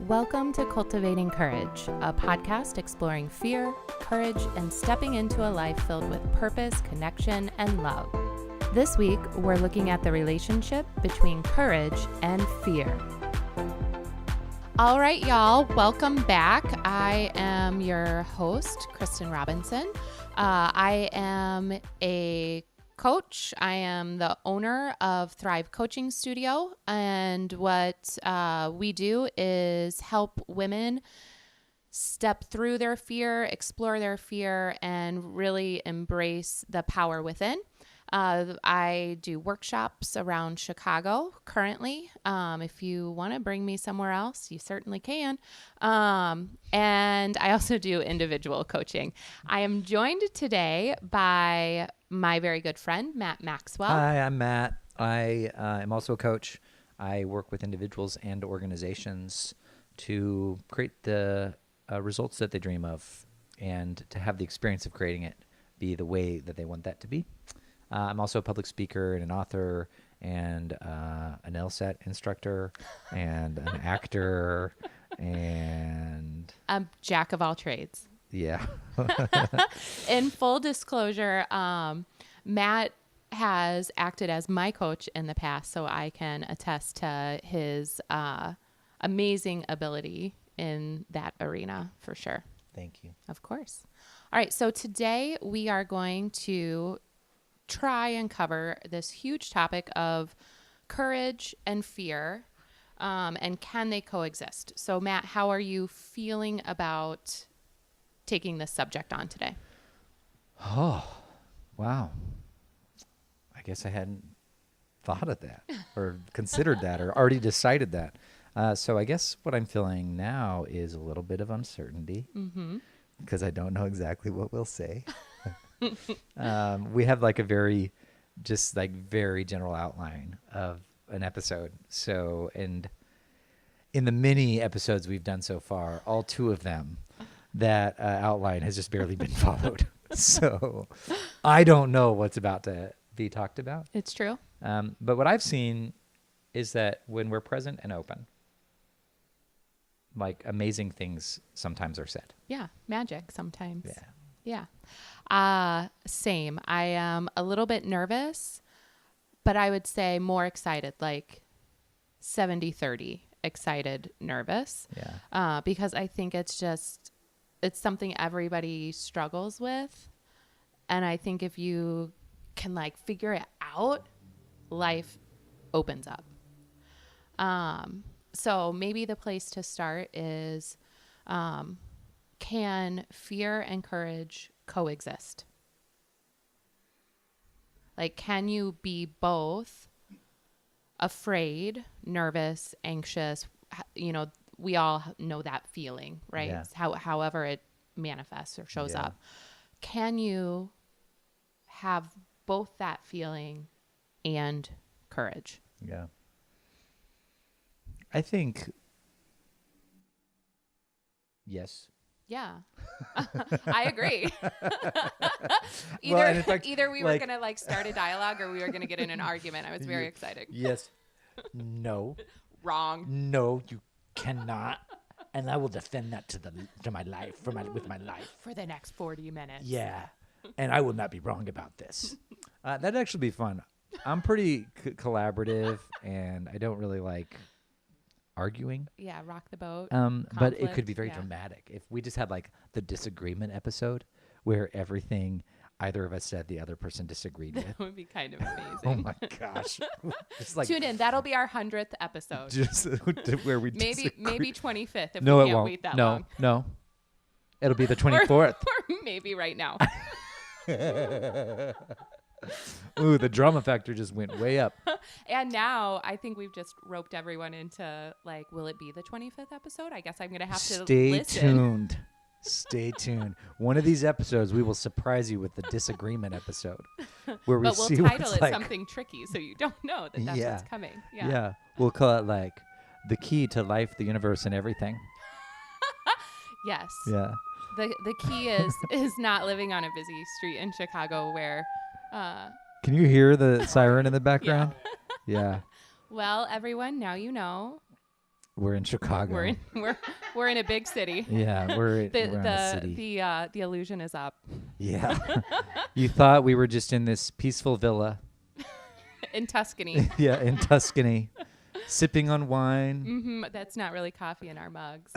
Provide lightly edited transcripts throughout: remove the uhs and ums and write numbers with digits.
Welcome to Cultivating Courage, a podcast exploring fear, courage, and stepping into a life filled with purpose, connection, and love. This week, we're looking at the relationship between courage and fear. All right, y'all, welcome back. I am your host, Kristin Robinson. I am a coach. I am the owner of Thrive Coaching Studio, and what we do is help women step through their fear, explore their fear, and really embrace the power within. I do workshops around Chicago currently. If you want to bring me somewhere else, you certainly can. And I also do individual coaching. I am joined today by my very good friend, Matt Maxwell. Hi, I'm Matt. I am also a coach. I work with individuals and organizations to create the results that they dream of and to have the experience of creating it be the way that they want that to be. I'm also a public speaker and an author and an LSAT instructor and an actor and... a jack of all trades. Yeah. In full disclosure, Matt has acted as my coach in the past, so I can attest to his amazing ability in that arena for sure. Thank you. Of course. All right, so today we are going to try and cover this huge topic of courage and fear, and can they coexist? So Matt, how are you feeling about taking this subject on today? Oh, wow. I guess I hadn't thought of that or considered that or already decided that. So I guess what I'm feeling now is a little bit of uncertainty because I don't know exactly what we'll say. We have like a very general outline of an episode. So, and in the mini episodes we've done so far, all two of them, that outline has just barely been followed. So I don't know what's about to be talked about. It's true. But what I've seen is that when we're present and open, like amazing things sometimes are said. Yeah. Magic sometimes. Yeah. Yeah. Same. I am a little bit nervous, but I would say more excited, like 70-30 excited, nervous. Yeah. Because I think it's something everybody struggles with. And I think if you can like figure it out, life opens up. So maybe the place to start is, can fear and courage coexist? Like, can you be both afraid, nervous, anxious? You know, we all know that feeling, right? Yeah. However it manifests or shows Yeah. up. Can you have both that feeling and courage? Yeah. I think, yes. Yeah. I agree. Well, and in fact, either we like- were going to like start a dialogue or we were going to get in an argument. I was very excited. Yes. No. Wrong. No, you cannot. And I will defend that to my life, with my life. For the next 40 minutes. Yeah. And I will not be wrong about this. That'd actually be fun. I'm pretty collaborative, and I don't really like arguing. Yeah, rock the boat. But it could be very yeah. dramatic if we just had like the disagreement episode where everything either of us said the other person disagreed with. That would be kind of amazing. Oh my gosh. Just like Tune in. That'll be our 100th episode. just where we maybe disagree. 25th if No, we it can't won't. wait that No, long. no. It'll be the Or 24th. maybe right now. Ooh, the drama factor just went way up. And now I think we've just roped everyone into like, will it be the 25th episode? I guess I'm going to have to Stay listen. tuned. Stay tuned. One of these episodes, we will surprise you with the disagreement episode, where we But we'll see title what's it like. something tricky so you don't know that that's Yeah. what's coming. Yeah, we'll call it like the key to life, the universe, and everything. Yes. Yeah. The key is not living on a busy street in Chicago where Can you hear the siren in the background? Yeah. well, everyone, now you know. We're in Chicago. We're in a big city. Yeah, we're in a The city. the illusion is up. Yeah. You thought we were just in this peaceful villa. In Tuscany. Yeah, in Tuscany, sipping on wine. That's not really coffee in our mugs.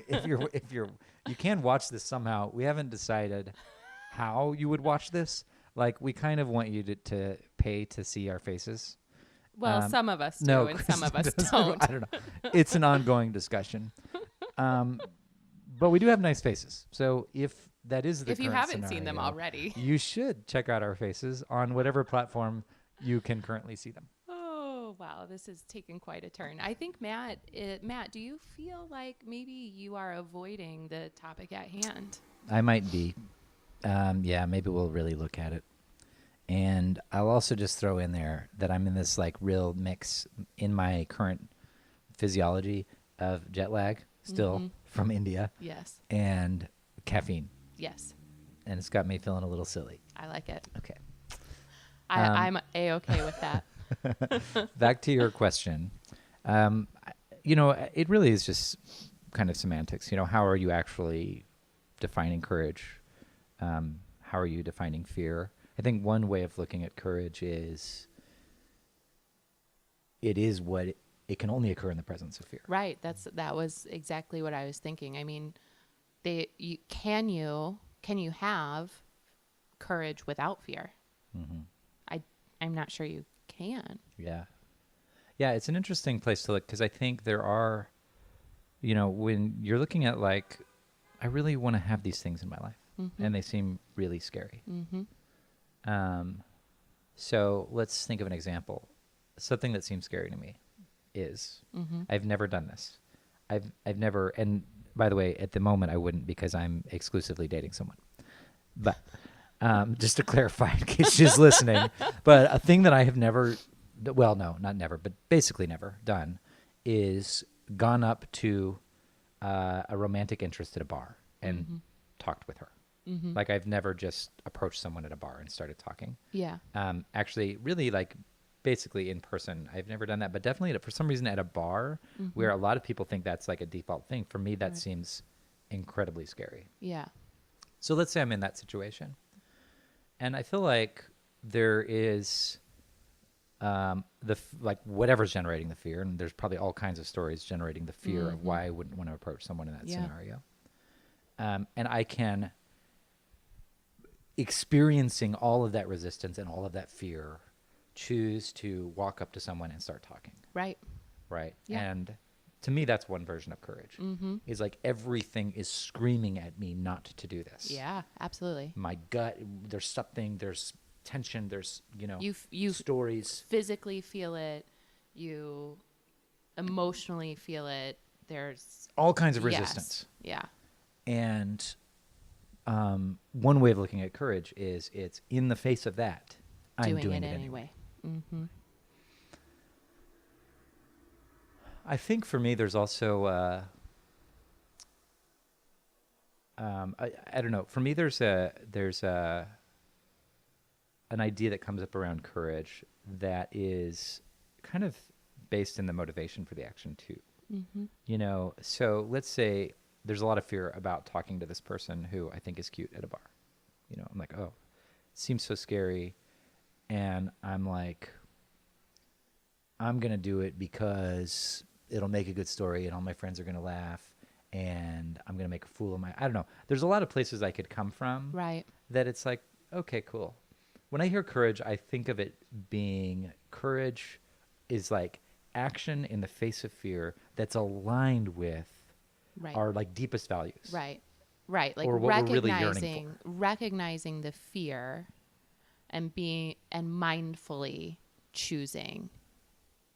if you're you can watch this somehow. We haven't decided how you would watch this. Like, we kind of want you to pay to see our faces. Well, some of us do, no, and some of us Kristen don't. I don't know. It's an ongoing discussion. But we do have nice faces. So if that is the If you current haven't seen them scenario, already. you should check out our faces on whatever platform you can currently see them. Oh, wow. This is taking quite a turn. I think, Matt, do you feel like maybe you are avoiding the topic at hand? I might be. Yeah, maybe we'll really look at it. And I'll also just throw in there that I'm in this like real mix in my current physiology of jet lag still from India. Yes. And caffeine. Yes. And it's got me feeling a little silly. I like it. Okay. I'm A-okay with that. Back to your question. It really is just kind of semantics. How are you actually defining courage? How are you defining fear? I think one way of looking at courage is it can only occur in the presence of fear. Right. That was exactly what I was thinking. I mean, can you have courage without fear? Mm-hmm. I'm not sure you can. Yeah. Yeah, it's an interesting place to look because I think there are, when you're looking at like, I really want to have these things in my life and they seem really scary. So let's think of an example. Something that seems scary to me is I've never done this. I've never, and by the way, at the moment I wouldn't because I'm exclusively dating someone. But just to clarify in case she's listening, but a thing that I have never, well, no, not never, but basically never done is gone up to a romantic interest at a bar and talked with her. Like I've never just approached someone at a bar and started talking. Yeah. Actually, really like basically in person. I've never done that, but definitely for some reason at a bar where a lot of people think that's like a default thing. For me, that seems incredibly scary. Yeah. So let's say I'm in that situation. And I feel like there is like whatever's generating the fear, and there's probably all kinds of stories generating the fear of why I wouldn't want to approach someone in that scenario. And I can, experiencing all of that resistance and all of that fear, choose to walk up to someone and start talking. Right. Right. Yeah. And to me, that's one version of courage. Is like everything is screaming at me not to do this. Yeah, absolutely. My gut, there's something, there's tension, there's, You stories. physically feel it. You emotionally feel it. There's All kinds of resistance. Yeah. And one way of looking at courage is it's in the face of that, I'm doing it anyway. I think for me, there's also, I don't know. For me, there's an idea that comes up around courage that is kind of based in the motivation for the action too. So let's say there's a lot of fear about talking to this person who I think is cute at a bar. I'm like, oh, it seems so scary. And I'm like, I'm going to do it because it'll make a good story and all my friends are going to laugh and I'm going to make a fool of I don't know. There's a lot of places I could come from. Right. That it's like, okay, cool. When I hear courage, I think of it being courage is like action in the face of fear that's aligned with our like deepest values. Right. Right. Like or what we're really yearning for. Recognizing the fear and mindfully choosing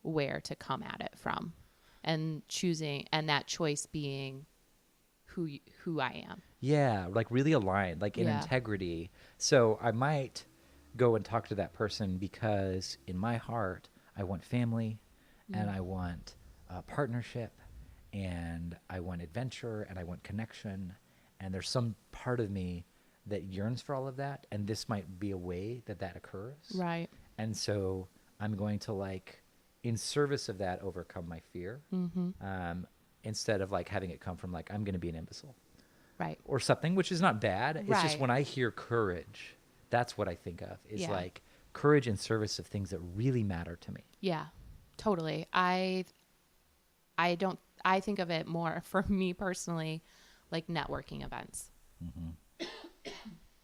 where to come at it from. And that choice being who I am. Yeah, like really aligned, like in integrity. So I might go and talk to that person because in my heart, I want family and I want partnership and I want adventure and I want connection. And there's some part of me that yearns for all of that. And this might be a way that occurs. Right. And so I'm going to like in service of that, overcome my fear, instead of like having it come from like, I'm going to be an imbecile. Right. Or something, which is not bad. It's just Right. when I hear courage, that's what I think of, is Yeah. like courage in service of things that really matter to me. Yeah, totally. I think of it more for me personally, like networking events.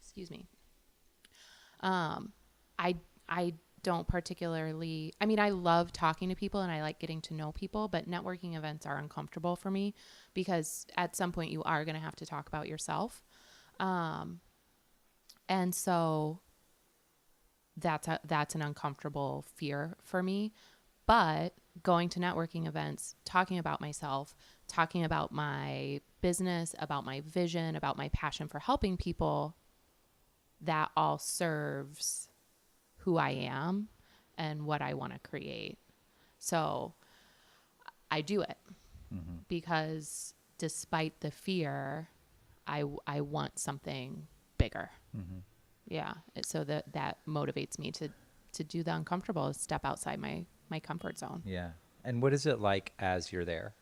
Excuse me. I don't particularly, I mean, I love talking to people and I like getting to know people, but networking events are uncomfortable for me because at some point you are going to have to talk about yourself. And so that's an uncomfortable fear for me. But going to networking events, talking about myself, talking about my business, about my vision, about my passion for helping people, that all serves who I am and what I want to create. So I do it because despite the fear, I want something bigger. Yeah. So that motivates me to do the uncomfortable, step outside my comfort zone. Yeah. And what is it like as you're there?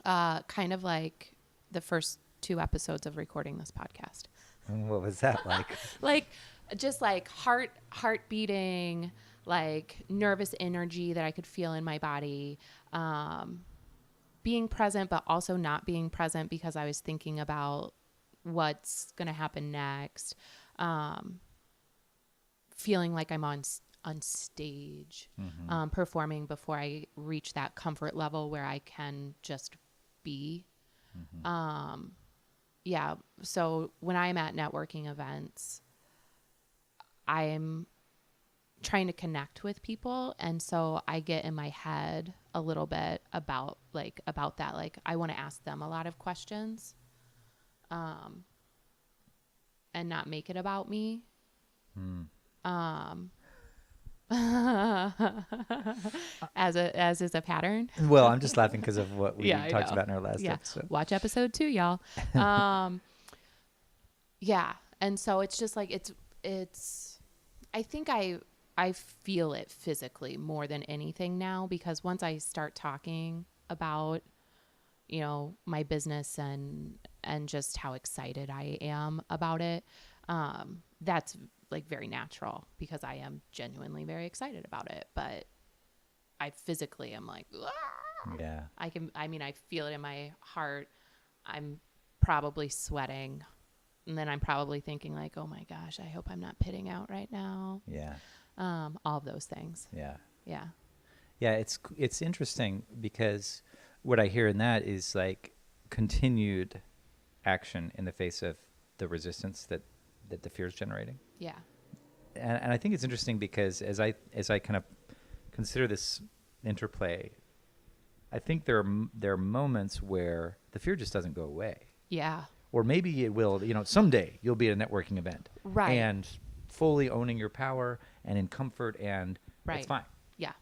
Kind of like the first 2 episodes of recording this podcast. And what was that like? Like just like heart beating, like nervous energy that I could feel in my body, being present, but also not being present because I was thinking about what's going to happen next. Feeling like I'm on stage, performing before I reach that comfort level where I can just be. Yeah. So when I'm at networking events, I'm trying to connect with people. And so I get in my head a little bit about that. Like I want to ask them a lot of questions, and not make it about me. As is a pattern. Well, I'm just laughing because of what we Yeah, I talked know. about in our last Yeah. episode. Watch episode 2, y'all. Yeah. And so it's just like, I think I feel it physically more than anything now, because once I start talking about, my business and just how excited I am about it, that's like very natural because I am genuinely very excited about it, but I physically am like, "Aah!" Yeah. I feel it in my heart. I'm probably sweating, and then I'm probably thinking like, oh my gosh, I hope I'm not pitting out right now. Yeah. All of those things. Yeah. Yeah. Yeah. It's interesting because what I hear in that is like continued action in the face of the resistance that the fear is generating. Yeah. And I think it's interesting because as I kind of consider this interplay, I think there are moments where the fear just doesn't go away. Yeah. Or maybe it will, someday you'll be at a networking event. Right. And fully owning your power and in comfort, and Right. it's fine. Yeah.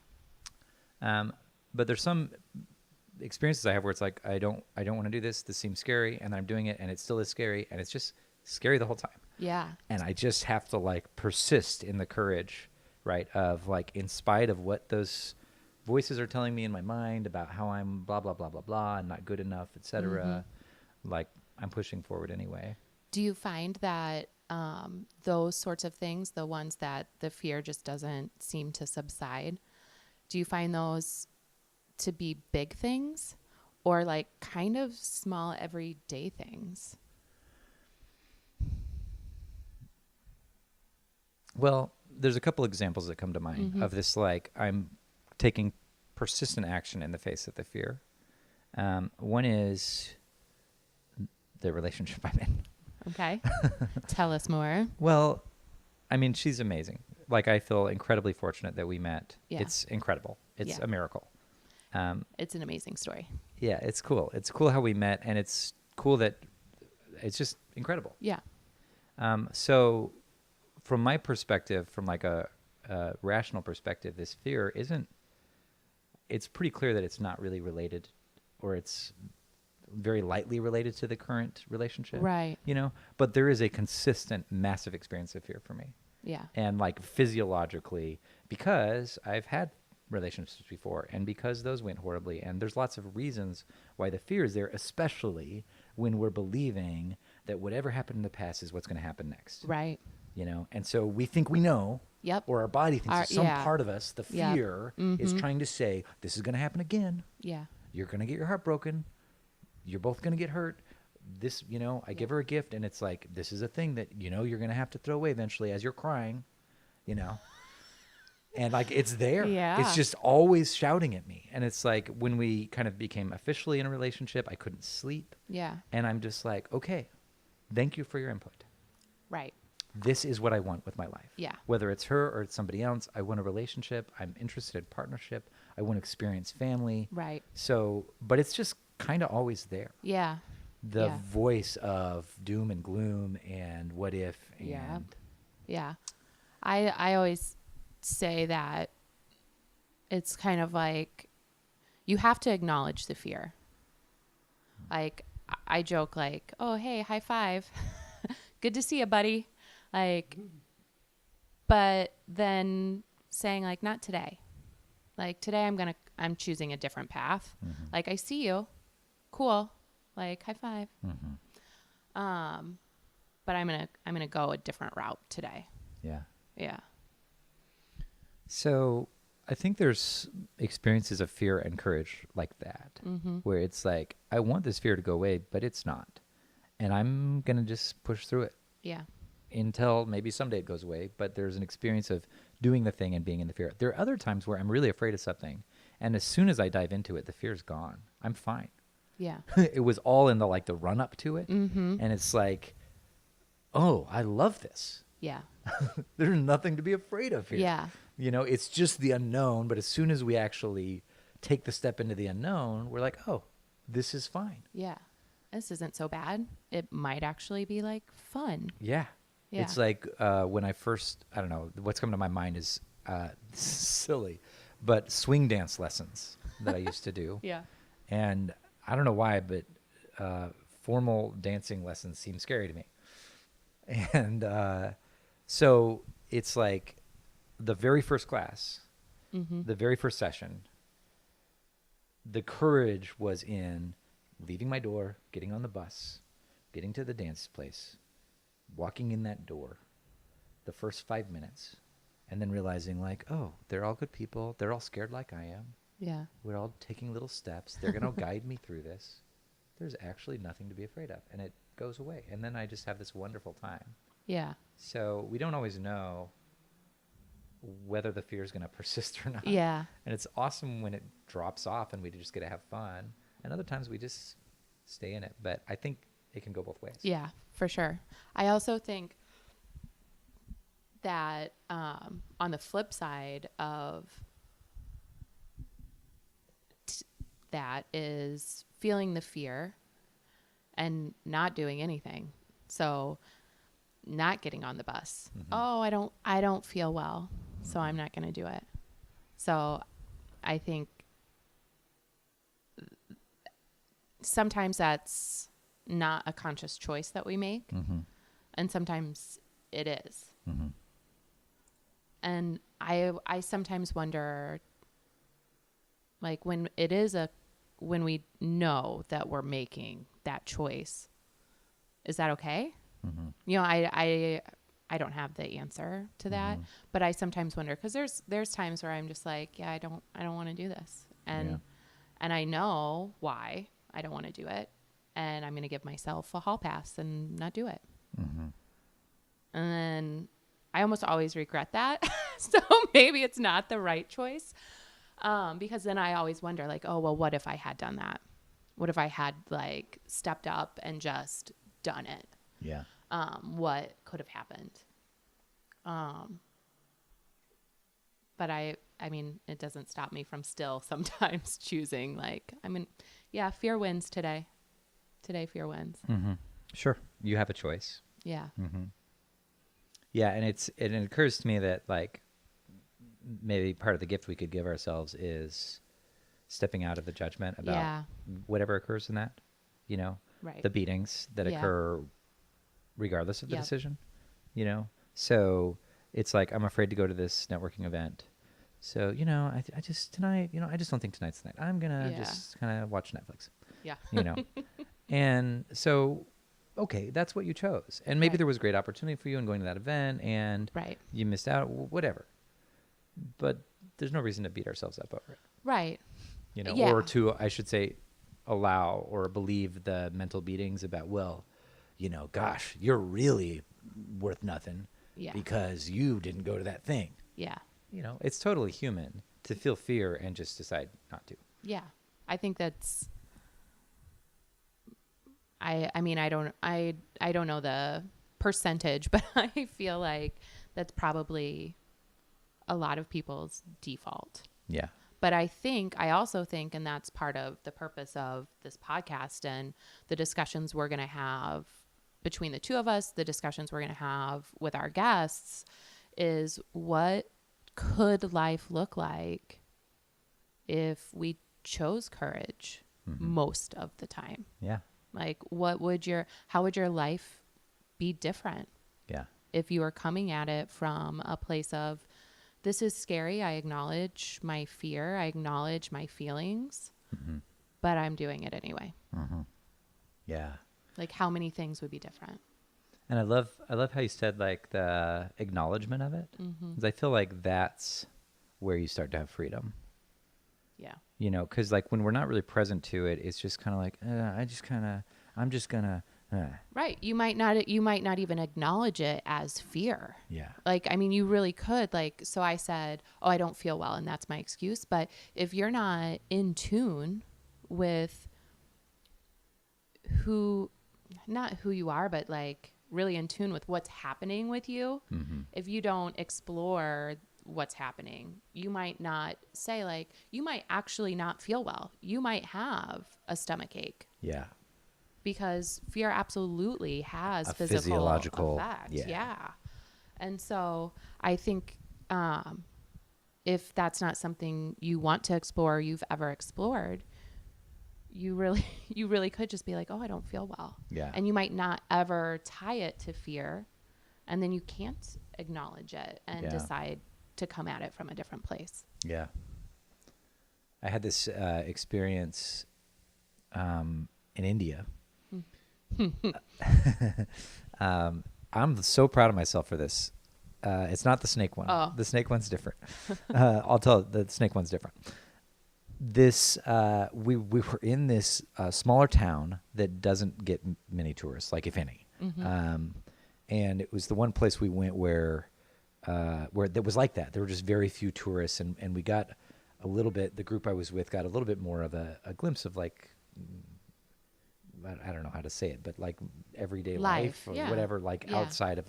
But there's some experiences I have where it's like, I don't want to do this. This seems scary, and I'm doing it, and it still is scary, and it's just scary the whole time. Yeah. And I just have to like persist in the courage, right? Of like, in spite of what those voices are telling me in my mind about how I'm blah, blah, blah, blah, blah, and not good enough, etc. Like, I'm pushing forward anyway. Do you find that those sorts of things, the ones that the fear just doesn't seem to subside, do you find those to be big things or like kind of small everyday things? Well, there's a couple examples that come to mind of this, like, I'm taking persistent action in the face of the fear. One is the relationship I'm in. Okay. Tell us more. Well, I mean, she's amazing. Like, I feel incredibly fortunate that we met. Yeah. It's incredible. It's Yeah. a miracle. It's an amazing story. Yeah, it's cool. It's cool how we met, and it's cool that it's just incredible. Yeah. So from my perspective, from like a rational perspective, this fear it's pretty clear that it's not really related, or it's very lightly related to the current relationship. Right. But there is a consistent, massive experience of fear for me. Yeah. And like physiologically, because I've had relationships before, and because those went horribly, and there's lots of reasons why the fear is there, especially when we're believing that whatever happened in the past is what's going to happen next. Right. You know, and so we think we know, Yep. or our body thinks that some yeah. part of us, the Yep. fear, is trying to say, this is going to happen again. Yeah. You're going to get your heart broken. You're both going to get hurt. This, you know, I give her a gift, and it's like, this is a thing that, you know, you're going to have to throw away eventually as you're crying, you know. And like, it's there. Yeah. It's just always shouting at me. And it's like, when we kind of became officially in a relationship, I couldn't sleep. Yeah. And I'm just like, okay, thank you for your input. Right. This is what I want with my life. Yeah. Whether it's her or it's somebody else, I want a relationship. I'm interested in partnership. I want to experience family. Right. So, but it's just kind of always there. Yeah. The Yeah. voice of doom and gloom and what if and Yeah. Yeah. I always say that it's kind of like you have to acknowledge the fear. Like I joke like, "Oh, hey, high five. Good to see you, buddy." Like, but then saying like, "Not today." Like today I'm choosing a different path. Like I see you. Cool. Like high five. But I'm going to go a different route today. yeah. Yeah. So I think there's experiences of fear and courage like that, where it's like, I want this fear to go away, but it's not. And I'm going to just push through it Yeah. until maybe someday it goes away. But there's an experience of doing the thing and being in the fear. There are other times where I'm really afraid of something, and as soon as I dive into it, the fear's gone. I'm fine. Yeah. It was all in the like the run up to it, and it's like, oh, I love this. Yeah. There's nothing to be afraid of here. Yeah. You know, it's just the unknown. But as soon as we actually take the step into the unknown, we're like, oh, this is fine. Yeah. This isn't so bad. It might actually be like fun. Yeah. Yeah. It's like when I first, I don't know, what's coming to my mind is silly, but swing dance lessons that I used to do. Yeah. And I don't know why, but formal dancing lessons seem scary to me. And so it's like the very first class, the very first session, the courage was in leaving my door, getting on the bus, getting to the dance place, walking in that door, the first 5 minutes, and then realizing like, oh, they're all good people. They're all scared like I am. Yeah. We're all taking little steps. They're going to guide me through this. There's actually nothing to be afraid of. And it goes away. And then I just have this wonderful time. Yeah. So we don't always know whether the fear is going to persist or not. Yeah. And it's awesome when it drops off and we just get to have fun. And other times we just stay in it. But I think it can go both ways. Yeah, for sure. I also think that on the flip side of that is feeling the fear and not doing anything. So not getting on the bus. Oh, I don't feel well, so I'm not going to do it. So I think sometimes that's not a conscious choice that we make. And sometimes it is. And I sometimes wonder, like when we know that we're making that choice, is that okay? You know, I don't have the answer to that, but I sometimes wonder, because there's times where I'm just like, yeah, I don't want to do this, and I know why I don't want to do it, and I'm going to give myself a hall pass and not do it. And then I almost always regret that. So maybe it's not the right choice. Because then I always wonder like, oh, well, what if I had done that? What if I had like stepped up and just done it? Yeah. What could have happened? But I mean, it doesn't stop me from still sometimes choosing like, yeah, fear wins today. Today, fear wins. Sure. You have a choice. Yeah. Yeah. And it occurs to me that like, maybe part of the gift we could give ourselves is stepping out of the judgment about whatever occurs in that, you know, Right. the beatings that Yeah. occur regardless of the Yep. decision, you know? So it's like, I'm afraid to go to this networking event, So, I just tonight, I just don't think tonight's the night. I'm going to Yeah. just kind of watch Netflix, Yeah. you know. And so, okay, that's what you chose. And maybe Right. there was a great opportunity for you in going to that event and Right. you missed out, whatever. But there's no reason to beat ourselves up over it, Right. or Yeah. to, I should say, allow or believe the mental beatings about, well, gosh, you're really worth nothing Yeah. because you didn't go to that thing. Yeah. It's totally human to feel fear and just decide not to. Yeah. I think that's I mean I don't know the percentage, but I feel like that's probably a lot of people's default. Yeah. But I also think, and that's part of the purpose of this podcast and the discussions we're going to have between the two of us, the discussions we're going to have with our guests, is what could life look like if we chose courage most of the time? Yeah. Like, how would your life be different Yeah. if you were coming at it from a place of, this is scary. I acknowledge my fear. I acknowledge my feelings, but I'm doing it anyway. Yeah. Like, how many things would be different? And I love how you said like the acknowledgement of it. 'Cause I feel like that's where you start to have freedom. Yeah. Because like when we're not really present to it, it's just kind of like, I'm just gonna. Right. You might not even acknowledge it as fear. Yeah. Like, I mean, you really could. Like, so I said, oh, I don't feel well, and that's my excuse. But if you're not in tune with not who you are, but like really in tune with what's happening with you, if you don't explore what's happening, you might not say, like, you might actually not feel well. You might have a stomach ache. Yeah. Because fear absolutely has A physical physiological effect. yeah. And so I think if that's not something you want to explore, you've ever explored, you really could just be like, oh, I don't feel well. Yeah. And you might not ever tie it to fear, and then you can't acknowledge it and decide to come at it from a different place. Yeah. I had this experience in India. I'm so proud of myself for this. It's not the snake one. Oh. The snake one's different. I'll tell you, the snake one's different. This we were in this smaller town that doesn't get many tourists, like if any. And it was the one place we went where that was like that. There were just very few tourists, and we got a little bit. The group I was with got a little bit more of a glimpse of like, I don't know how to say it, but like everyday life or whatever, like outside of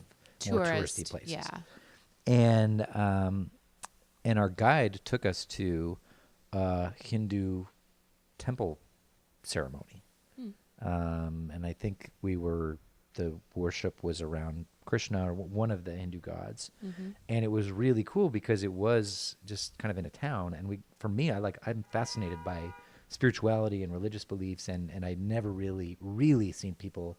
more touristy places. Yeah. And our guide took us to a Hindu temple ceremony. And I think the worship was around Krishna or one of the Hindu gods. And it was really cool because it was just kind of in a town. And for me, I'm fascinated by spirituality and religious beliefs, and I'd never really seen people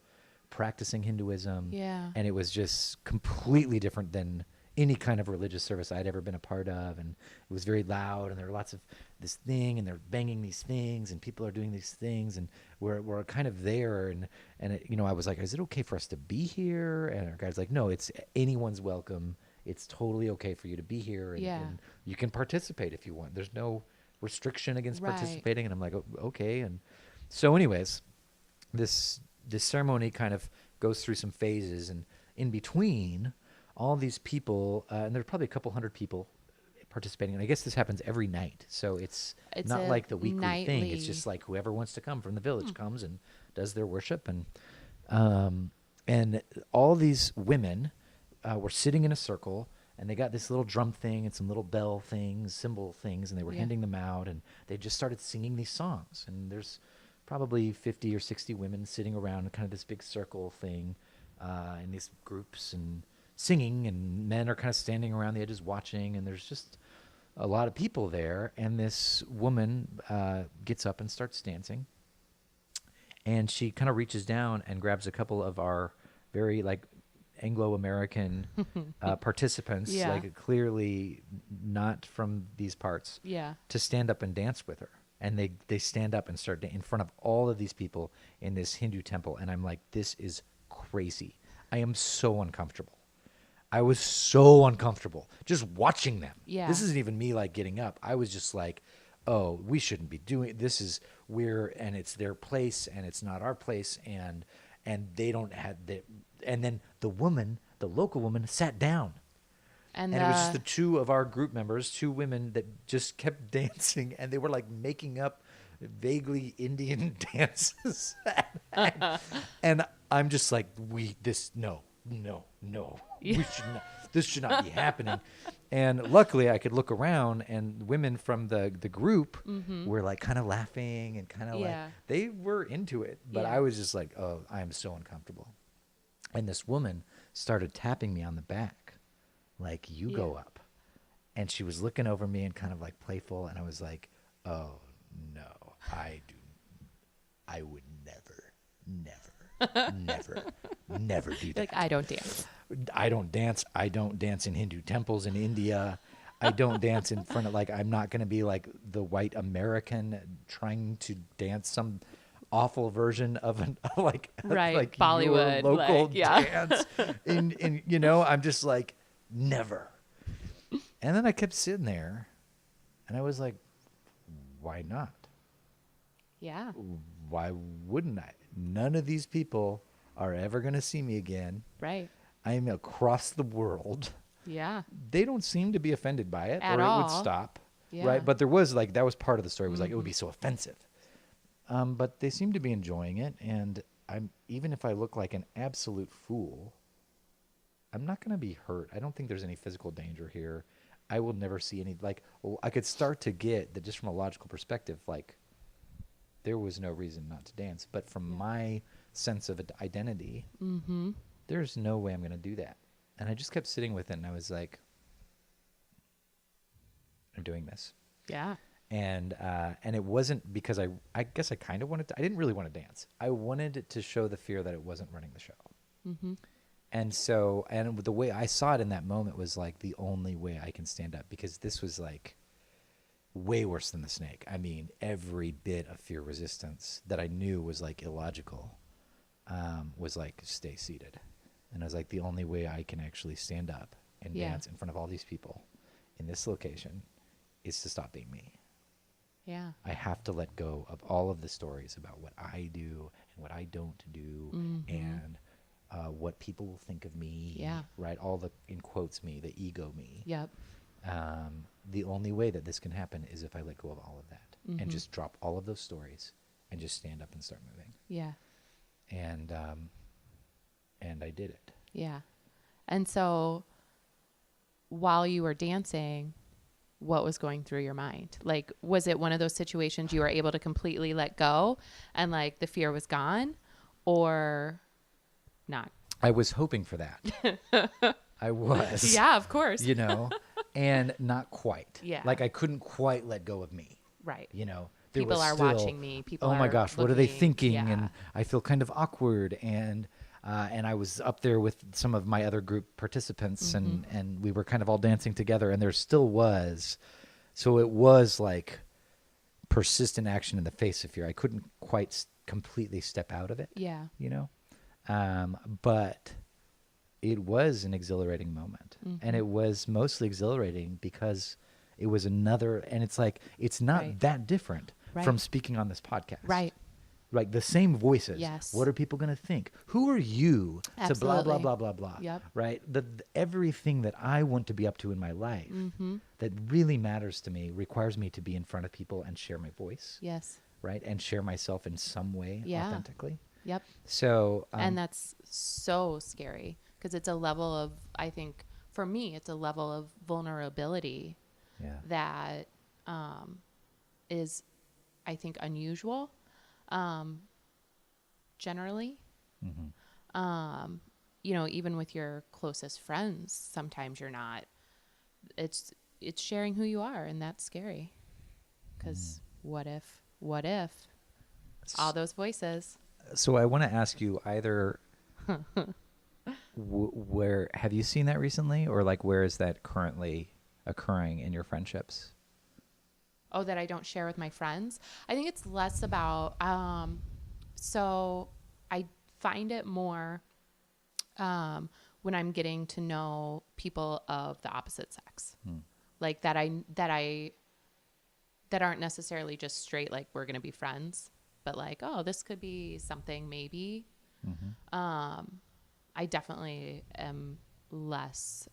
practicing Hinduism. Yeah. And it was just completely different than any kind of religious service I'd ever been a part of. And it was very loud, and there were lots of this thing, and they're banging these things, and people are doing these things, and we're kind of there. And I was like, is it okay for us to be here? And our guide's like, no, it's anyone's welcome. It's totally okay for you to be here, and you can participate if you want. There's no restriction against participating. And I'm like, oh, okay. And so anyways, this ceremony kind of goes through some phases, and in between all these people, and there's probably a couple hundred people participating. And I guess this happens every night. So it's not like the weekly thing. It's just like whoever wants to come from the village comes and does their worship. And all these women were sitting in a circle, and they got this little drum thing and some little bell things, cymbal things, and they were handing them out, and they just started singing these songs. And there's probably 50 or 60 women sitting around kind of this big circle thing in these groups and singing, and men are kind of standing around the edges watching, and there's just a lot of people there. And this woman gets up and starts dancing, and she kind of reaches down and grabs a couple of our very Anglo-American participants, Yeah. like clearly not from these parts, Yeah. to stand up and dance with her. And they stand up and start in front of all of these people in this Hindu temple. And I'm like, this is crazy. I am so uncomfortable. I was so uncomfortable just watching them. Yeah. This isn't even me like getting up. I was just like, oh, we shouldn't be doing this. Is and it's their place and it's not our place. And they don't have the, and then the local woman sat down. And it was just the two of our group members, two women that just kept dancing, and they were like making up vaguely Indian dances. And I'm just like, no. Yeah. We should not, this should not be happening. And luckily I could look around, and women from the group were like kind of laughing and kind of like, they were into it. But I was just like, oh, I am so uncomfortable. And this woman started tapping me on the back, like, you go up. And she was looking over me and kind of like playful. And I was like, oh, no, I would never do that. Like, I don't dance. I don't dance. I don't dance in Hindu temples in India. I don't dance in front of, like, I'm not going to be like the white American trying to dance some awful version of an like Bollywood your local like, yeah. dance. in I'm just like, never. And then I kept sitting there, and I was like, why not? Yeah. Why wouldn't I? None of these people are ever going to see me again. Right. I'm across the world. Yeah. They don't seem to be offended by it, At or all. it would stop. Yeah. Right. But there was like, that was part of the story, was like, it would be so offensive. But they seem to be enjoying it. And even if I look like an absolute fool, I'm not going to be hurt. I don't think there's any physical danger here. I will never see any, like, I could start to get that just from a logical perspective, like, there was no reason not to dance. But from my sense of identity, there's no way I'm going to do that. And I just kept sitting with it, and I was like, I'm doing this. Yeah. And it wasn't because I guess I kind of wanted to, I didn't really want to dance. I wanted it to show the fear that it wasn't running the show. And so, and the way I saw it in that moment was like the only way I can stand up, because this was like way worse than the snake. I mean, every bit of fear resistance that I knew was like illogical was like, stay seated. And I was like, the only way I can actually stand up and dance in front of all these people in this location is to stop being me. Yeah. I have to let go of all of the stories about what I do and what I don't do, and what people will think of me. Yeah. Right? All the, in quotes, me, the ego me. Yep. The only way that this can happen is if I let go of all of that and just drop all of those stories and just stand up and start moving. Yeah. And I did it. Yeah. And so while you were dancing, what was going through your mind? Like, was it one of those situations you were able to completely let go and like the fear was gone, or not? I was hoping for that. I was. Yeah, of course. And not quite. Yeah. Like, I couldn't quite let go of me. Right. There People was are still, watching me. People oh my are gosh, what are they looking. thinking? Yeah. And I feel kind of awkward. And I was up there with some of my other group participants, and we were kind of all dancing together, and there still was. So it was like persistent action in the face of fear. I couldn't quite completely step out of it. Yeah. But it was an exhilarating moment. And it was mostly exhilarating because it was another, and it's like, it's not that different from speaking on this podcast. Right. Like the same voices. Yes. What are people going to think? Who are you to blah, blah, Absolutely. blah, blah, blah. Yep. Right? Everything that I want to be up to in my life that really matters to me requires me to be in front of people and share my voice. Yes. Right? And share myself in some way authentically. Yep. So, and that's so scary because it's a level of, I think, for me, it's a level of vulnerability that is, I think, unusual. Generally, even with your closest friends, sometimes you're not, it's sharing who you are. And that's scary because what if all those voices. So I want to ask you either, where have you seen that recently, or like where is that currently occurring in your friendships? Oh, that I don't share with my friends. I think it's less about, so I find it more when I'm getting to know people of the opposite sex, like that aren't necessarily just straight, like we're going to be friends, but like, oh, this could be something maybe. I definitely am less,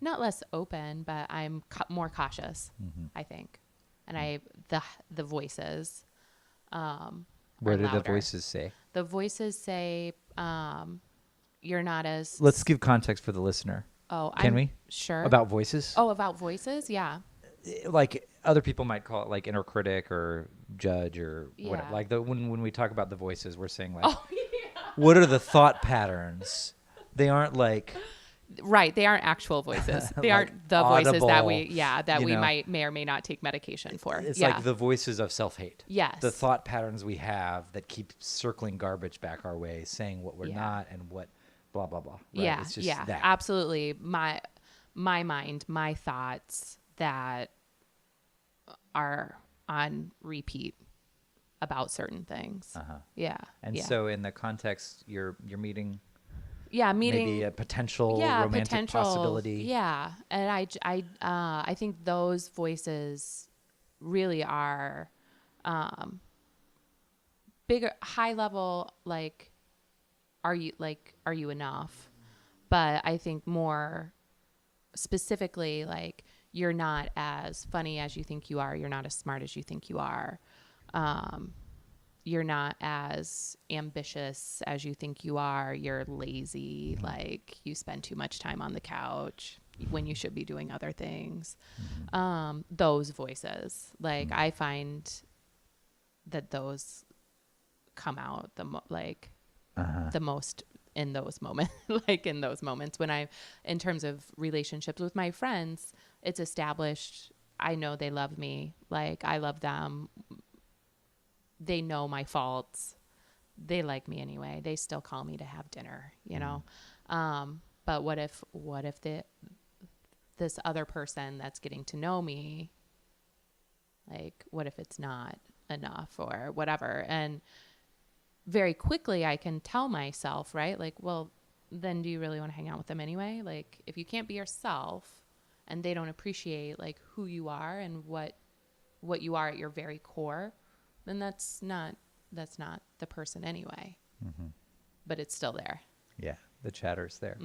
not less open, but I'm more cautious, I think. And the voices, What do the voices say? The voices say, you're not as. Let's give context for the listener. Oh, Can we? Sure. About voices? Oh, about voices? Yeah. Like other people might call it like inner critic or judge or whatever. Yeah. Like when we talk about the voices, we're saying like, Oh, yeah. what are the thought patterns? They aren't like. Right. They aren't actual voices. They like aren't the voices that audible, we may or may not take medication for. It's like the voices of self-hate. Yes. The thought patterns we have that keep circling garbage back our way, saying what we're not and what blah, blah, blah. Right? Yeah. It's just that. Absolutely. My mind, my thoughts that are on repeat about certain things. Yeah. And so in the context, you're meeting... Yeah, meeting maybe a potential romantic possibility. Yeah, and I think those voices really are bigger, high level. Like, are you enough? But I think more specifically, like, you're not as funny as you think you are. You're not as smart as you think you are. You're not as ambitious as you think you are. You're lazy. Like, you spend too much time on the couch when you should be doing other things. Those voices, like, I find that those come out the most in those moments, like in those moments when in terms of relationships with my friends, it's established. I know they love me. Like, I love them. They know my faults. They like me anyway. They still call me to have dinner, you know? But what if this other person that's getting to know me, like, what if it's not enough or whatever? And very quickly I can tell myself, right? Like, well, then do you really want to hang out with them anyway? Like, if you can't be yourself and they don't appreciate like who you are and what you are at your very core, then that's not the person anyway. But it's still there. Yeah, the chatter's there.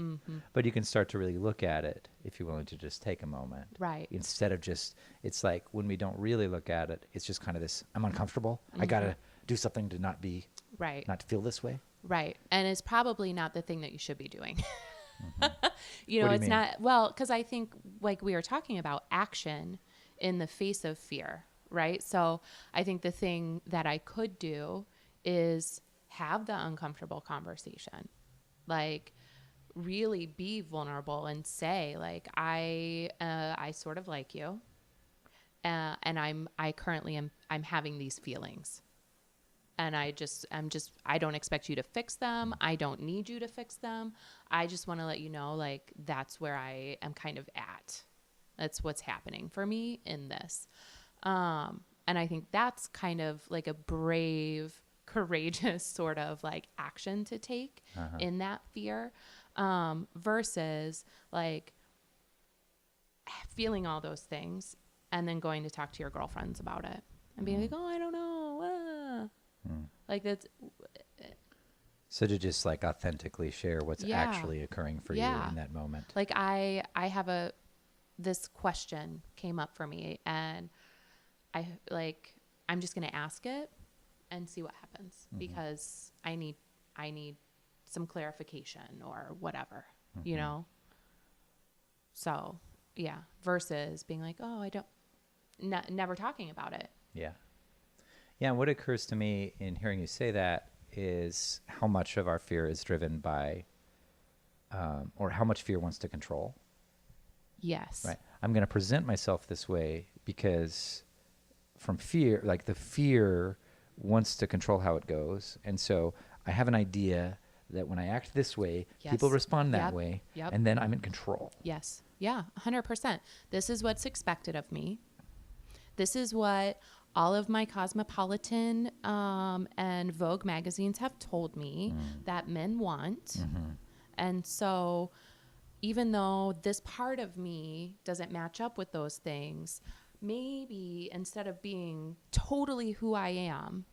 But you can start to really look at it if you're willing to just take a moment. Right. Instead of just, it's like when we don't really look at it, it's just kind of this, I'm uncomfortable. I got to do something to not be, not to feel this way. Right. And it's probably not the thing that you should be doing. You know, What do you it's mean? not, well, because I think, like we were talking about, action in the face of fear, right? So I think the thing that I could do is have the uncomfortable conversation, like really be vulnerable and say, like, I sort of like you, and I'm having these feelings. And I don't expect you to fix them. I don't need you to fix them. I just want to let you know, like, that's where I am kind of at. That's what's happening for me in this. And I think that's kind of like a brave, courageous sort of like action to take in that fear, versus like feeling all those things and then going to talk to your girlfriends about it and being like, oh, I don't know. Like, that's So to just like authentically share what's actually occurring for you in that moment. Like, I have this question came up for me, and I'm just going to ask it and see what happens, because I need some clarification or whatever, you know? So yeah, versus being like, oh, I don't, never talking about it. Yeah. Yeah. And what occurs to me in hearing you say that is how much of our fear is driven by, or how much fear wants to control. Yes. Right. I'm going to present myself this way because from fear, like the fear wants to control how it goes. And so I have an idea that when I act this way, Yes. people respond that Yep. way, Yep. and then I'm in control. Yes. Yeah, 100%. This is what's expected of me. This is what all of my Cosmopolitan and Vogue magazines have told me that men want. And so even though this part of me doesn't match up with those things, maybe instead of being totally who I am,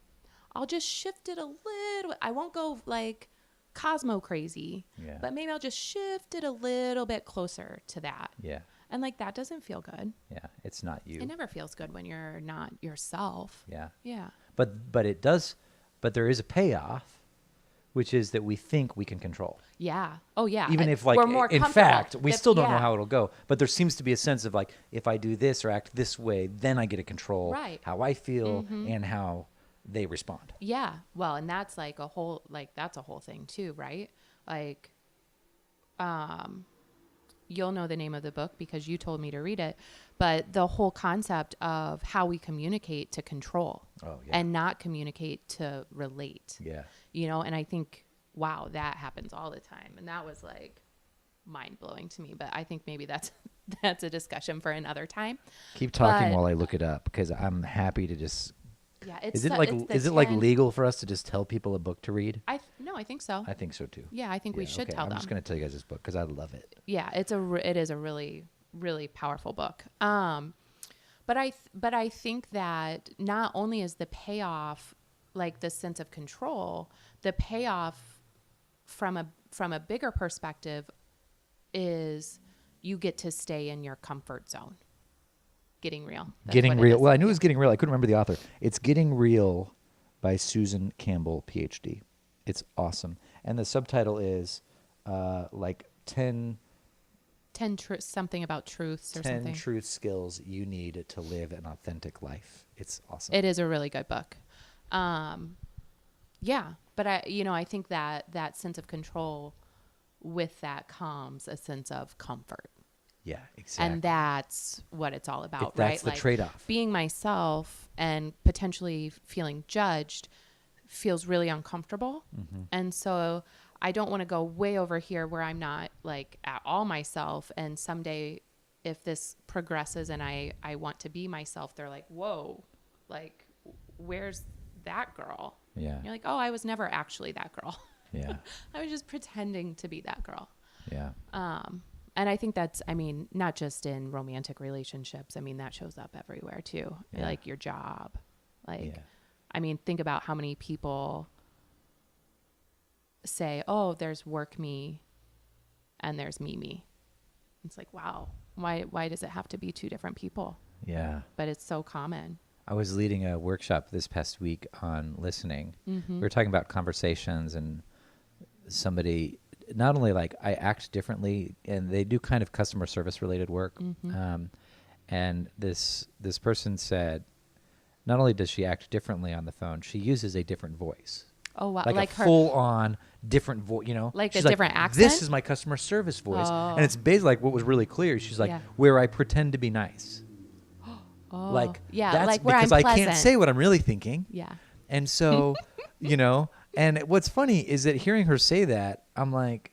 I'll just shift it a little. I won't go like Cosmo crazy, Yeah. but maybe I'll just shift it a little bit closer to that. Yeah. And like that doesn't feel good. Yeah. It's not you. It never feels good when you're not yourself. Yeah. Yeah. But it does, but there is a payoff, which is that we think we can control. Yeah. Oh yeah. Even if like, we're more in comfortable. fact, we If- still don't know yeah. how it'll go, but there seems to be a sense of like, if I do this or act this way, then I get to control Right. how I feel and how they respond. Yeah. Well, and that's like a whole, like that's a whole thing too, right? Like, you'll know the name of the book because you told me to read it, but the whole concept of how we communicate to control Oh, yeah. and not communicate to relate, Yeah. you know? And I think, wow, that happens all the time. And that was like mind blowing to me, but I think maybe that's a discussion for another time. Keep talking But- while I look it up because I'm happy to just. Yeah. It's Is it the- like it's the is it like 10 legal for us to just tell people a book to read? No, I think so. I think so too. Yeah. I think we should okay. tell I'm them. just going to tell you guys this book because I love it. Yeah, it is a really, really powerful book. But I think that not only is the payoff like the sense of control, the payoff from a bigger perspective is you get to stay in your comfort zone. Getting real. That's Getting what it Real. is. Well, I knew it was Getting Real. I couldn't remember the author. It's Getting Real by Susan Campbell, PhD. It's awesome. And the subtitle is like 10 something about truths or 10 something. truth skills you need to live an authentic life. It's awesome. It is a really good book. Yeah, but I think that sense of control with that comes a sense of comfort. Yeah, exactly. And that's what it's all about, That's right? the trade-off. Being myself and potentially feeling judged feels really uncomfortable. Mm-hmm. And so I don't want to go way over here where I'm not like at all myself. And someday if this progresses and I want to be myself, they're like, whoa, like, where's that girl? Yeah. You're like, oh, I was never actually that girl. Yeah. I was just pretending to be that girl. Yeah. And I think that's, not just in romantic relationships. That shows up everywhere too. Yeah. Like your job. Like, Yeah. Think about how many people say, oh, there's work me and there's me. It's like, wow, why does it have to be two different people? Yeah. But it's so common. I was leading a workshop this past week on listening. Mm-hmm. We were talking about conversations and somebody, not only like I act differently, and they do kind of customer service related work. Mm-hmm. And this person said, not only does she act differently on the phone, she uses a different voice. Oh, wow. Like a her, full-on different voice, Like She's a different accent? This is my customer service voice. Oh. And it's basically like what was really clear. She's like, Yeah. where I pretend to be nice. oh, Like, yeah, that's like where because I'm I pleasant. can't say what I'm really thinking. Yeah. And so, and what's funny is that hearing her say that, I'm like,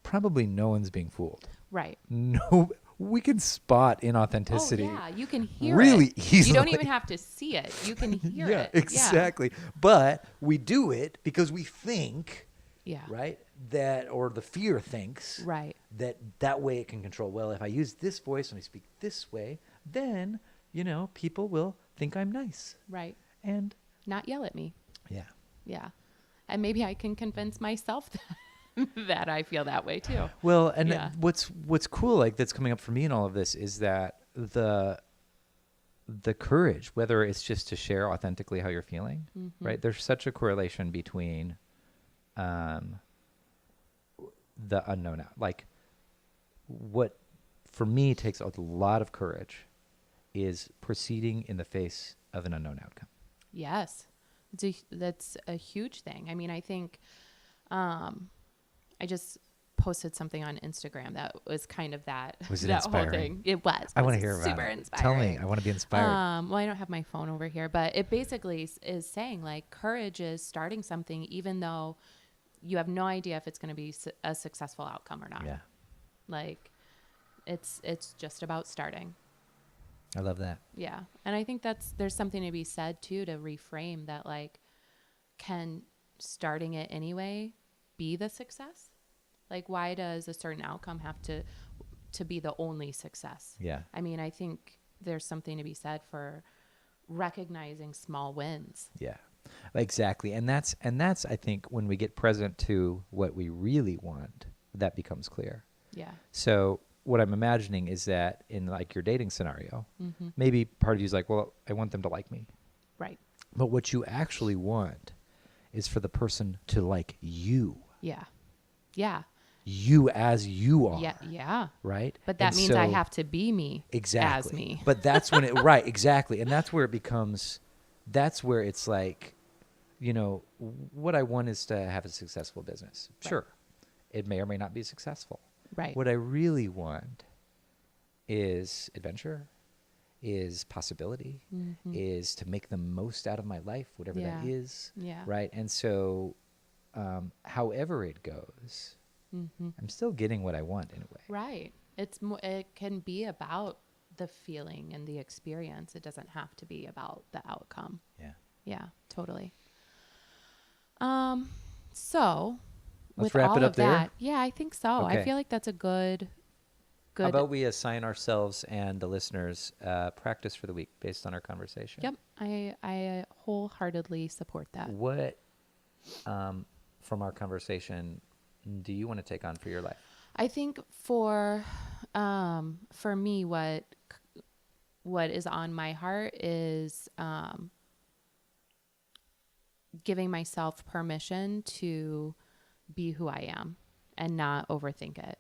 probably no one's being fooled. Right. No, we can spot inauthenticity. Oh, yeah, you can hear really it. easily. You don't even have to see it. You can hear Yeah, it. exactly. But we do it because we think, Yeah. right, that, or the fear thinks Right. that way it can control. Well, if I use this voice and I speak this way, then, people will think I'm nice. Right. And Not yell at me. yeah. Yeah. And maybe I can convince myself that I feel that way too. Well, and Yeah. what's cool, like that's coming up for me in all of this, is that the courage, whether it's just to share authentically how you're feeling, Mm-hmm. right? There's such a correlation between the unknown out. Like what for me takes a lot of courage is proceeding in the face of an unknown outcome. Yes. That's a huge thing. I think I just posted something on Instagram that was kind of that, Was it that whole inspiring? thing. It was. I want to It hear was about super it. inspiring. Tell me. I want to be inspired. Well, I don't have my phone over here, but it basically is saying like courage is starting something even though you have no idea if it's going to be a successful outcome or not. Yeah. Like it's just about starting. I love that. Yeah. And I think there's something to be said too, to reframe that, like, can starting it anyway be the success? Like, why does a certain outcome have to be the only success? Yeah. I mean, I think there's something to be said for recognizing small wins. Yeah, exactly. And that's, I think, when we get present to what we really want, that becomes clear. Yeah. So what I'm imagining is that in like your dating scenario, Mm-hmm. maybe part of you is like, well, I want them to like me. Right. But what you actually want is for the person to like you. Yeah. Yeah. You as you are. Yeah. Yeah. Right? But that And means I so- have to be me. Exactly. As me. But that's when it, right, exactly. And that's where it becomes, that's where it's like, you know, what I want is to have a successful business. Right. Sure. It may or may not be successful. Right. What I really want is adventure, is possibility, Mm-hmm. is to make the most out of my life, whatever that Yeah. is. Yeah. Right. And so, however it goes, Mm-hmm. I'm still getting what I want in a way. Right. It can be about the feeling and the experience. It doesn't have to be about the outcome. Yeah. Yeah, totally. So Let's with wrap all it up of there. that, yeah, I think so. Okay. I feel like that's a good. How about we assign ourselves and the listeners practice for the week based on our conversation? Yep, I wholeheartly support that. What from our conversation do you want to take on for your life? I think for me, what is on my heart is giving myself permission to be who I am and not overthink it.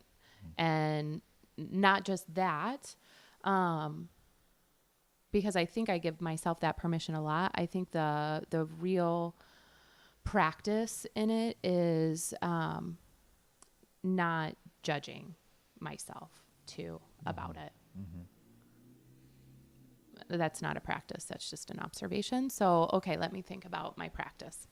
And not just that, because I think I give myself that permission a lot. I think the real practice in it is not judging myself too about it. Mm-hmm. That's not a practice. That's just an observation. So, okay, let me think about my practice.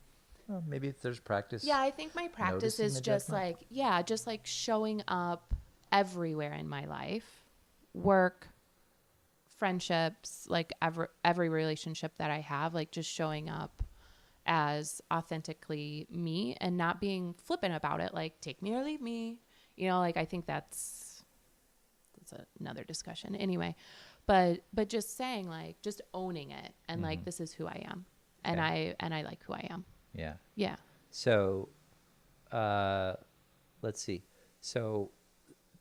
Well, maybe if there's practice. Yeah, I think my practice Noticing is the just judgment? just like showing up everywhere in my life, work, friendships, like every relationship that I have, like just showing up as authentically me and not being flippant about it. Like, take me or leave me, like, I think that's another discussion anyway, but just saying, like, just owning it and like, this is who I am. And Okay. I like who I am. Yeah. Yeah. So, let's see. So,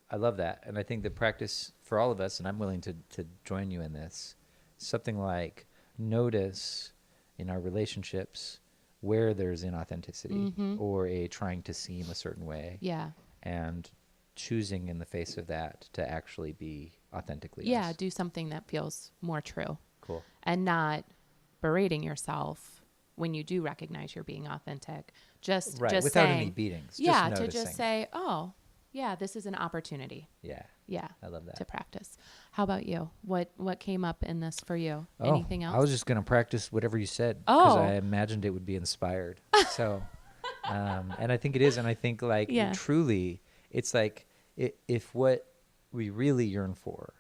I love that, and I think the practice for all of us, and I'm willing to join you in this, something like notice in our relationships where there's inauthenticity or a trying to seem a certain way, Yeah. and choosing in the face of that to actually be authentically Yeah. us. Do something that feels more true Cool. and not berating yourself when you do recognize you're being authentic. Just Without saying, any beatings. yeah, just to just noticing. say, oh, yeah, this is an opportunity. Yeah, Yeah. I love that. To practice. How about you? What came up in this for you? Oh, Anything else? I was just going to practice whatever you said because Oh. I imagined it would be inspired. So, and I think it is. And I think like Yeah. truly, it's like if what we really yearn for,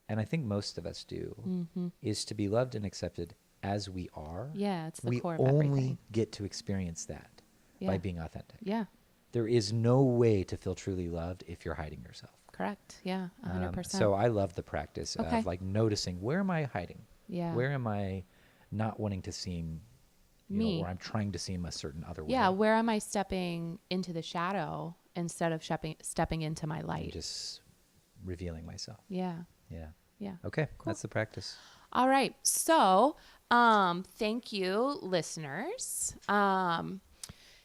and I think most of us do, is to be loved and accepted as we are. Yeah, it's the we core of only everything. get to experience that Yeah. by being authentic. Yeah. There is no way to feel truly loved if you're hiding yourself. Correct. Yeah. 100%. So I love the practice Okay. of like noticing, where am I hiding? Yeah. Where am I not wanting to seem, Me. where I'm trying to seem a certain other way? Yeah. Where am I stepping into the shadow instead of stepping into my And light? just revealing myself. Yeah. Yeah. Yeah. Okay. That's the practice. All right. So, thank you, listeners.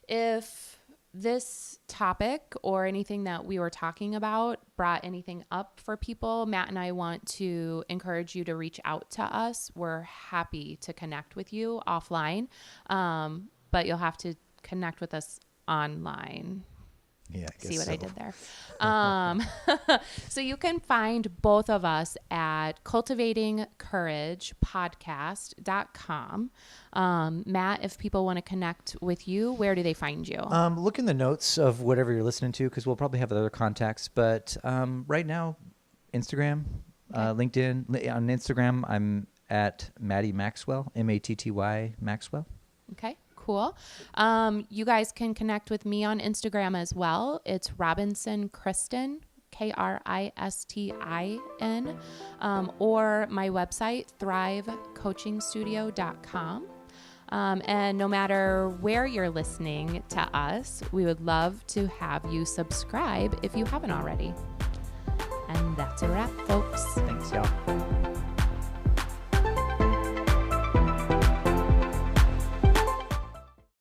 If this topic or anything that we were talking about brought anything up for people, Matt and I want to encourage you to reach out to us. We're happy to connect with you offline, but you'll have to connect with us online. Yeah, I guess See what so. I did there? So you can find both of us at cultivatingcouragepodcast.com. Matt, if people want to connect with you, where do they find you? Look in the notes of whatever you're listening to, because we'll probably have other contacts. But right now, Instagram, LinkedIn. On Instagram, I'm at Matty Maxwell, Matty Maxwell. Okay, cool. You guys can connect with me on Instagram as well. It's Robinson Kristin, Kristin, or my website, thrivecoachingstudio.com. And no matter where you're listening to us, we would love to have you subscribe if you haven't already. And that's a wrap, folks. Thanks, y'all.